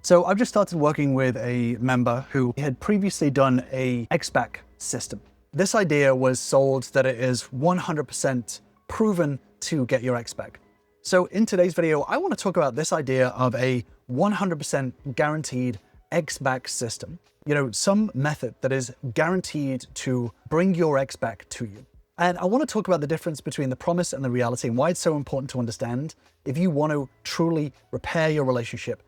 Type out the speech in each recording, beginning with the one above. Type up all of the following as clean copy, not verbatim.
So I've just started working with a member who had previously done a X-back system. This idea was sold that it is 100% proven to get your X-back. So in today's video, I want to talk about this idea of a 100% guaranteed X-back system. You know, some method that is guaranteed to bring your X back to you. And I want to talk about the difference between the promise and the reality and why it's so important to understand if you want to truly repair your relationship.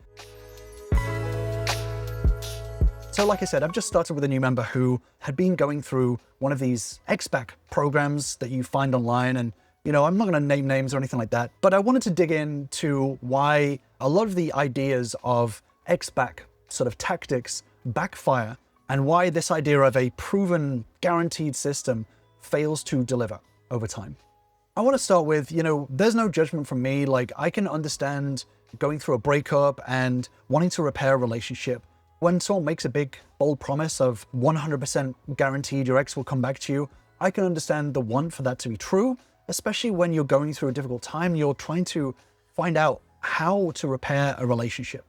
So like I said, I've just started with a new member who had been going through one of these X-back programs that you find online. And, you know, I'm not going to name names or anything like that, but I wanted to dig into why a lot of the ideas of X-back sort of tactics backfire and why this idea of a proven guaranteed system fails to deliver over time. I want to start with, you know, there's no judgment from me. Like, I can understand going through a breakup and wanting to repair a relationship. When someone makes a big, bold promise of 100% guaranteed your ex will come back to you, I can understand the want for that to be true, especially when you're going through a difficult time, you're trying to find out how to repair a relationship.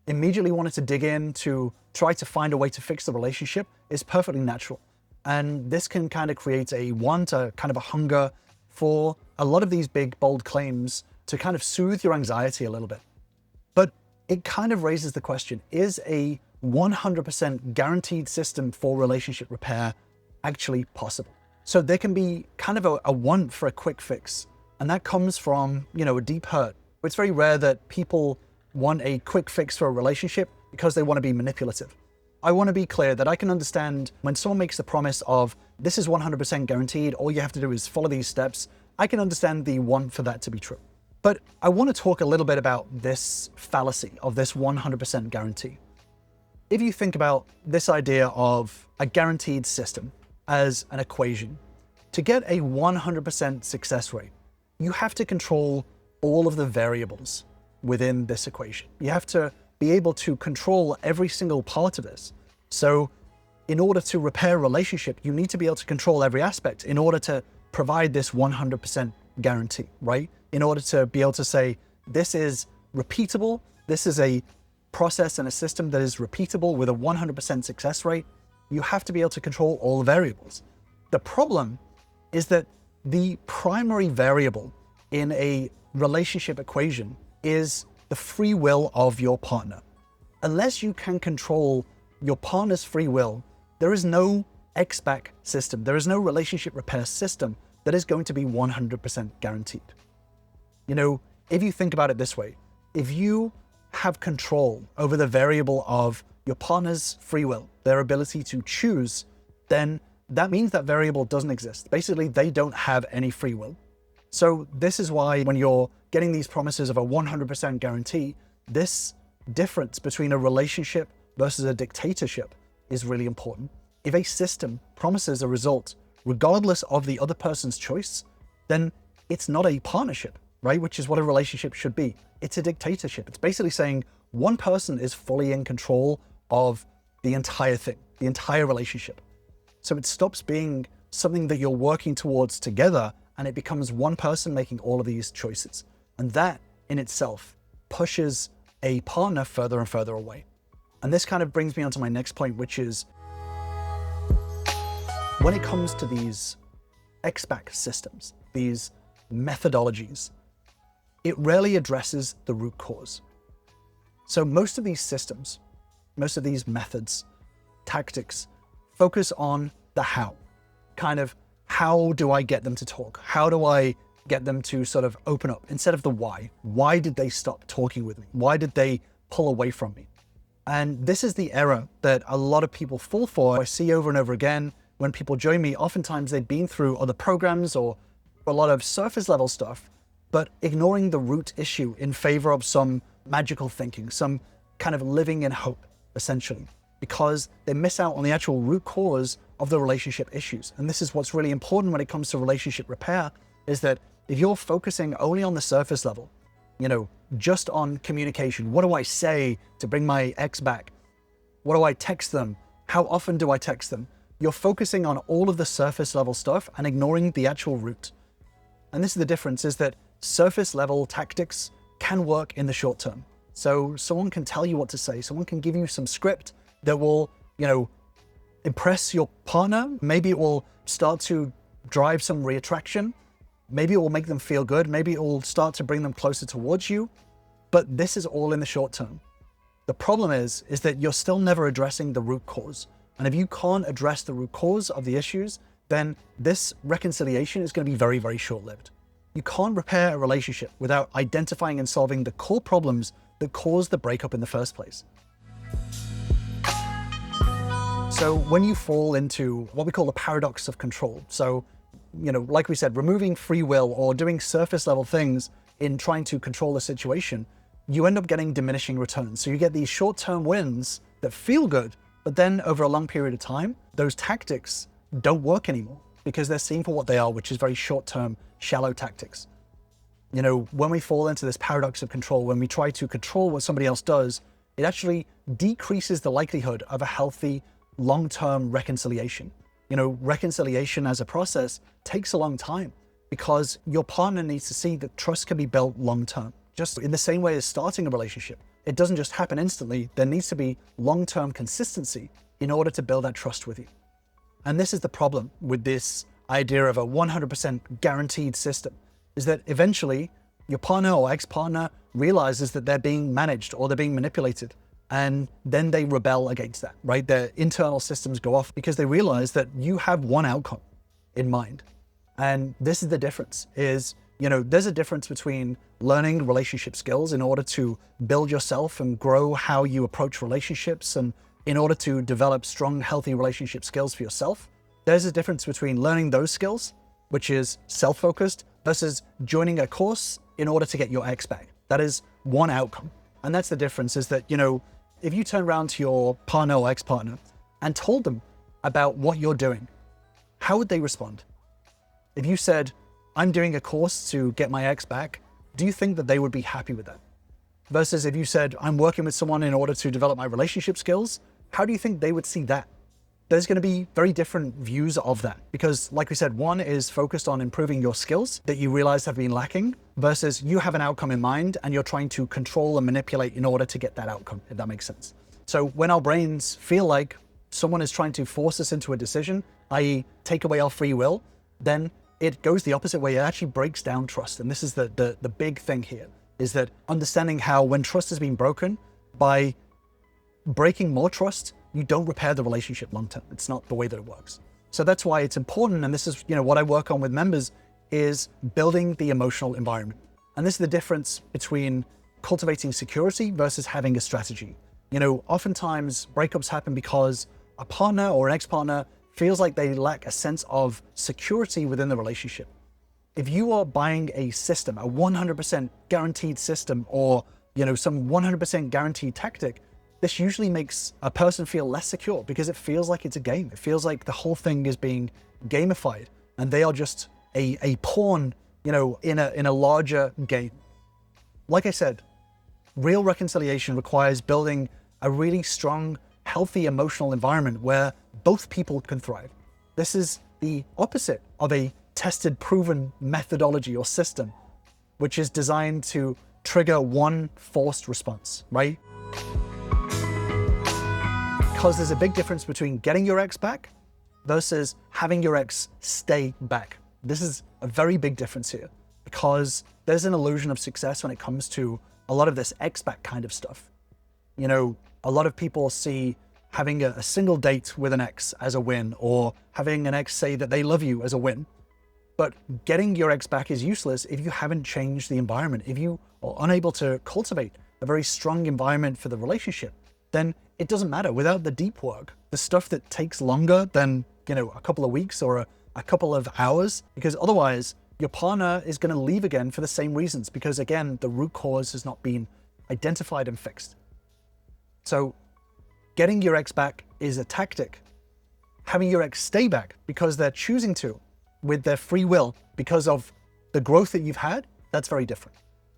Immediately wanted to dig in to try to find a way to fix the relationship is perfectly natural. And this can kind of create a want, a kind of a hunger for a lot of these big, bold claims to kind of soothe your anxiety a little bit. But it kind of raises the question, is a 100% guaranteed system for relationship repair actually possible? So there can be kind of a want for a quick fix. And that comes from, you know, a deep hurt. It's very rare that people want a quick fix for a relationship because they want to be manipulative. I want to be clear that I can understand when someone makes the promise of this is 100% guaranteed, all you have to do is follow these steps. I can understand the want for that to be true. But I want to talk a little bit about this fallacy of this 100% guarantee. If you think about this idea of a guaranteed system as an equation, to get a 100% success rate, you have to control all of the variables within this equation. You have to be able to control every single part of this. So in order to repair a relationship, you need to be able to control every aspect in order to provide this 100% guarantee, right? In order to be able to say, this is repeatable, this is a process and a system that is repeatable with a 100% success rate, you have to be able to control all the variables. The problem is that the primary variable in a relationship equation is the free will of your partner. Unless you can control your partner's free will, there is no X-back system, there is no relationship repair system that is going to be 100% guaranteed. You know, if you think about it this way, if you have control over the variable of your partner's free will, their ability to choose, then that means that variable doesn't exist. Basically, they don't have any free will. So this is why when you're getting these promises of a 100% guarantee, this difference between a relationship versus a dictatorship is really important. If a system promises a result regardless of the other person's choice, then it's not a partnership, right? Which is what a relationship should be. It's a dictatorship. It's basically saying one person is fully in control of the entire thing, the entire relationship. So it stops being something that you're working towards together and it becomes one person making all of these choices. And that in itself pushes a partner further and further away. And this kind of brings me on to my next point, which is when it comes to these X-back systems, these methodologies, it rarely addresses the root cause. So most of these systems, most of these methods, tactics, focus on the how. Kind of, how do I get them to talk? How do I get them to sort of open up instead of the why? Why did they stop talking with me? Why did they pull away from me? And this is the error that a lot of people fall for. I see over and over again when people join me, oftentimes they've been through other programs or a lot of surface level stuff, but ignoring the root issue in favor of some magical thinking, some kind of living in hope, essentially, because they miss out on the actual root cause of the relationship issues. And this is what's really important when it comes to relationship repair, is that if you're focusing only on the surface level, you know, just on communication, what do I say to bring my ex back? What do I text them? How often do I text them? You're focusing on all of the surface level stuff and ignoring the actual root. And this is the difference, is that surface level tactics can work in the short term. So someone can tell you what to say. Someone can give you some script that will, impress your partner. Maybe it will start to drive some reattraction. Maybe it will make them feel good. Maybe it will start to bring them closer towards you. But this is all in the short term. The problem is that you're still never addressing the root cause. And if you can't address the root cause of the issues, then this reconciliation is going to be very, very short-lived. You can't repair a relationship without identifying and solving the core problems that caused the breakup in the first place. So when you fall into what we call the paradox of control, so, like we said, removing free will or doing surface level things in trying to control the situation, you end up getting diminishing returns. So you get these short-term wins that feel good, but then over a long period of time, those tactics don't work anymore because they're seen for what they are, which is very short-term, shallow tactics. When we fall into this paradox of control, when we try to control what somebody else does, it actually decreases the likelihood of a healthy, long-term reconciliation. Reconciliation as a process takes a long time because your partner needs to see that trust can be built long-term. Just in the same way as starting a relationship, it doesn't just happen instantly. There needs to be long-term consistency in order to build that trust with you. And this is the problem with this idea of a 100% guaranteed system, is that eventually your partner or ex-partner realizes that they're being managed or they're being manipulated. And then they rebel against that, right? Their internal systems go off because they realize that you have one outcome in mind. And this is the difference is, there's a difference between learning relationship skills in order to build yourself and grow how you approach relationships and in order to develop strong, healthy relationship skills for yourself. There's a difference between learning those skills, which is self-focused, versus joining a course in order to get your ex back. That is one outcome. And that's the difference is that, if you turn around to your partner or ex-partner and told them about what you're doing, how would they respond? If you said, I'm doing a course to get my ex back, do you think that they would be happy with that? Versus if you said, I'm working with someone in order to develop my relationship skills, how do you think they would see that? There's going to be very different views of that because, like we said, one is focused on improving your skills that you realize have been lacking versus you have an outcome in mind and you're trying to control and manipulate in order to get that outcome, if that makes sense. So when our brains feel like someone is trying to force us into a decision, i.e. take away our free will, then it goes the opposite way. It actually breaks down trust. And this is the big thing here, is that understanding how when trust has been broken, by breaking more trust, you don't repair the relationship long-term. It's not the way that it works. So that's why it's important. And this is, what I work on with members is building the emotional environment. And this is the difference between cultivating security versus having a strategy. Oftentimes breakups happen because a partner or an ex-partner feels like they lack a sense of security within the relationship. If you are buying a system, a 100% guaranteed system, or some 100% guaranteed tactic, this usually makes a person feel less secure because it feels like it's a game. It feels like the whole thing is being gamified and they are just a pawn, in a larger game. Like I said, real reconciliation requires building a really strong, healthy emotional environment where both people can thrive. This is the opposite of a tested, proven methodology or system, which is designed to trigger one forced response, right? Because there's a big difference between getting your ex back versus having your ex stay back. This is a very big difference here because there's an illusion of success when it comes to a lot of this ex back kind of stuff. A lot of people see having a single date with an ex as a win, or having an ex say that they love you as a win. But getting your ex back is useless if you haven't changed the environment. If you are unable to cultivate a very strong environment for the relationship, then it doesn't matter. Without the deep work, the stuff that takes longer than, a couple of weeks or a couple of hours, because otherwise your partner is going to leave again for the same reasons, because again, the root cause has not been identified and fixed. So getting your ex back is a tactic. Having your ex stay back because they're choosing to, with their free will, because of the growth that you've had, that's very different.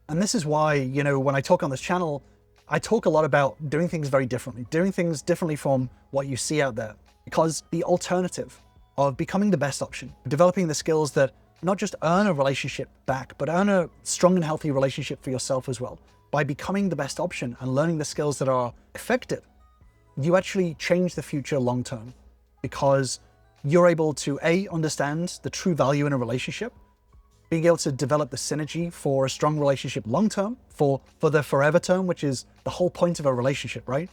And this is why, when I talk on this channel, I talk a lot about doing things very differently, doing things differently from what you see out there, because the alternative of becoming the best option, developing the skills that not just earn a relationship back, but earn a strong and healthy relationship for yourself as well, by becoming the best option and learning the skills that are effective, you actually change the future long term, because you're able to understand the true value in a relationship, being able to develop the synergy for a strong relationship long term, for the forever term, which is the whole point of a relationship, right?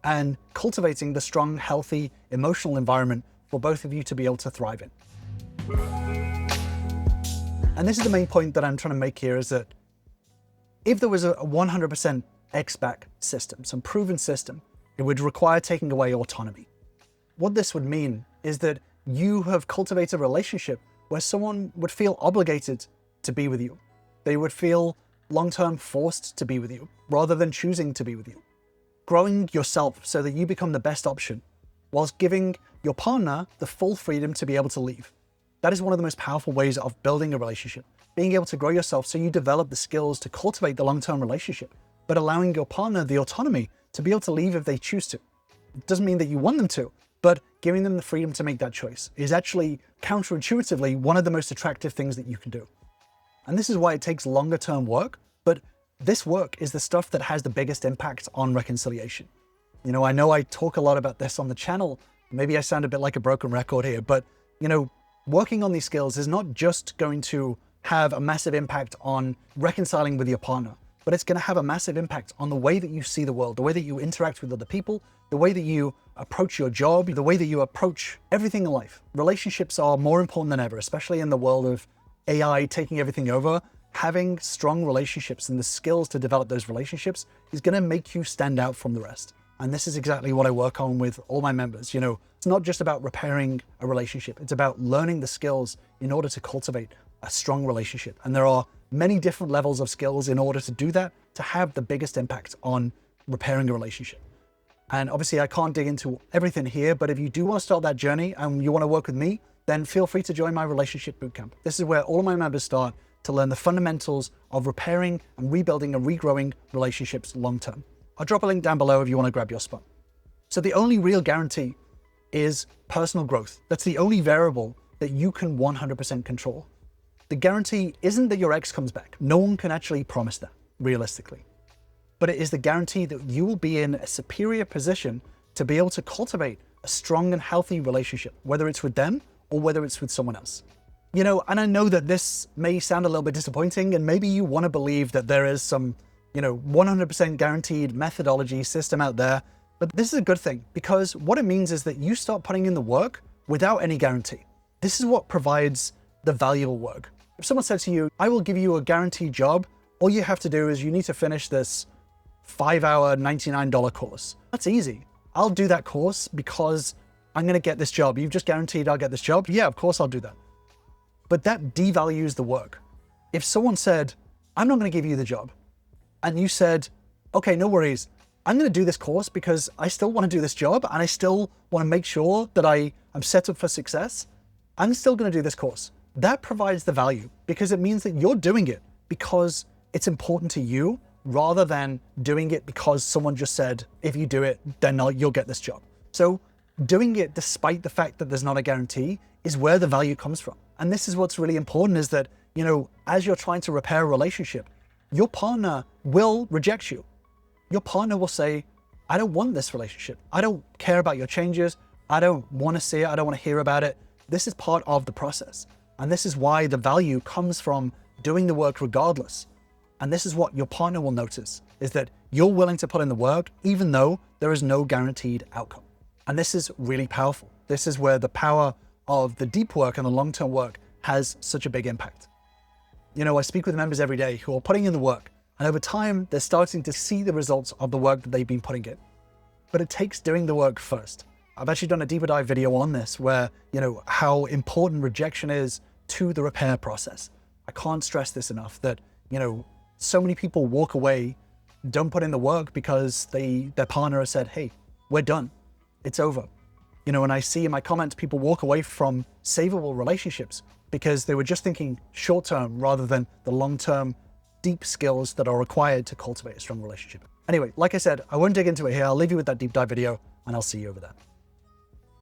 And cultivating the strong, healthy, emotional environment for both of you to be able to thrive in. And this is the main point that I'm trying to make here, is that if there was a 100% XBAC system, some proven system, it would require taking away autonomy. What this would mean is that you have cultivated a relationship where someone would feel obligated to be with you. They would feel long-term forced to be with you rather than choosing to be with you. Growing yourself so that you become the best option whilst giving your partner the full freedom to be able to leave. That is one of the most powerful ways of building a relationship. Being able to grow yourself so you develop the skills to cultivate the long-term relationship, but allowing your partner the autonomy to be able to leave if they choose to. It doesn't mean that you want them to, but giving them the freedom to make that choice is actually counterintuitively one of the most attractive things that you can do. And this is why it takes longer term work, but this work is the stuff that has the biggest impact on reconciliation. You know I talk a lot about this on the channel. Maybe I sound a bit like a broken record here, but working on these skills is not just going to have a massive impact on reconciling with your partner, but it's going to have a massive impact on the way that you see the world, the way that you interact with other people, the way that you approach your job, the way that you approach everything in life. Relationships are more important than ever, especially in the world of AI taking everything over. Having strong relationships and the skills to develop those relationships is going to make you stand out from the rest. And this is exactly what I work on with all my members. It's not just about repairing a relationship. It's about learning the skills in order to cultivate a strong relationship. And there are many different levels of skills in order to do that, to have the biggest impact on repairing a relationship. And obviously I can't dig into everything here, but if you do want to start that journey and you want to work with me, then feel free to join my relationship bootcamp. This is where all of my members start to learn the fundamentals of repairing and rebuilding and regrowing relationships long-term. I'll drop a link down below if you want to grab your spot. So the only real guarantee is personal growth. That's the only variable that you can 100% control. The guarantee isn't that your ex comes back. No one can actually promise that, realistically. But it is the guarantee that you will be in a superior position to be able to cultivate a strong and healthy relationship, whether it's with them or whether it's with someone else. And I know that this may sound a little bit disappointing, and maybe you want to believe that there is some 100% guaranteed methodology system out there, but this is a good thing, because what it means is that you start putting in the work without any guarantee. This is what provides the valuable work. If someone said to you, I will give you a guaranteed job, all you have to do is you need to finish this 5-hour $99 course. That's easy. I'll do that course because I'm going to get this job. You've just guaranteed I'll get this job. Yeah, of course I'll do that. But that devalues the work. If someone said, I'm not going to give you the job, and you said, okay, no worries, I'm going to do this course because I still want to do this job and I still want to make sure that I'm set up for success, I'm still going to do this course. That provides the value, because it means that you're doing it because it's important to you, rather than doing it because someone just said, if you do it, then you'll get this job. So doing it despite the fact that there's not a guarantee is where the value comes from. And this is what's really important, is that, as you're trying to repair a relationship, your partner will reject you. Your partner will say, I don't want this relationship. I don't care about your changes. I don't want to see it. I don't want to hear about it. This is part of the process. And this is why the value comes from doing the work regardless. And this is what your partner will notice, is that you're willing to put in the work even though there is no guaranteed outcome. And this is really powerful. This is where the power of the deep work and the long-term work has such a big impact. I speak with members every day who are putting in the work, and over time, they're starting to see the results of the work that they've been putting in. But it takes doing the work first. I've actually done a deeper dive video on this, where, how important rejection is to the repair process. I can't stress this enough, that, so many people walk away, don't put in the work because their partner has said, hey, we're done. It's over. And I see in my comments, people walk away from savable relationships because they were just thinking short-term rather than the long-term deep skills that are required to cultivate a strong relationship. Anyway, like I said, I won't dig into it here. I'll leave you with that deep dive video, and I'll see you over there.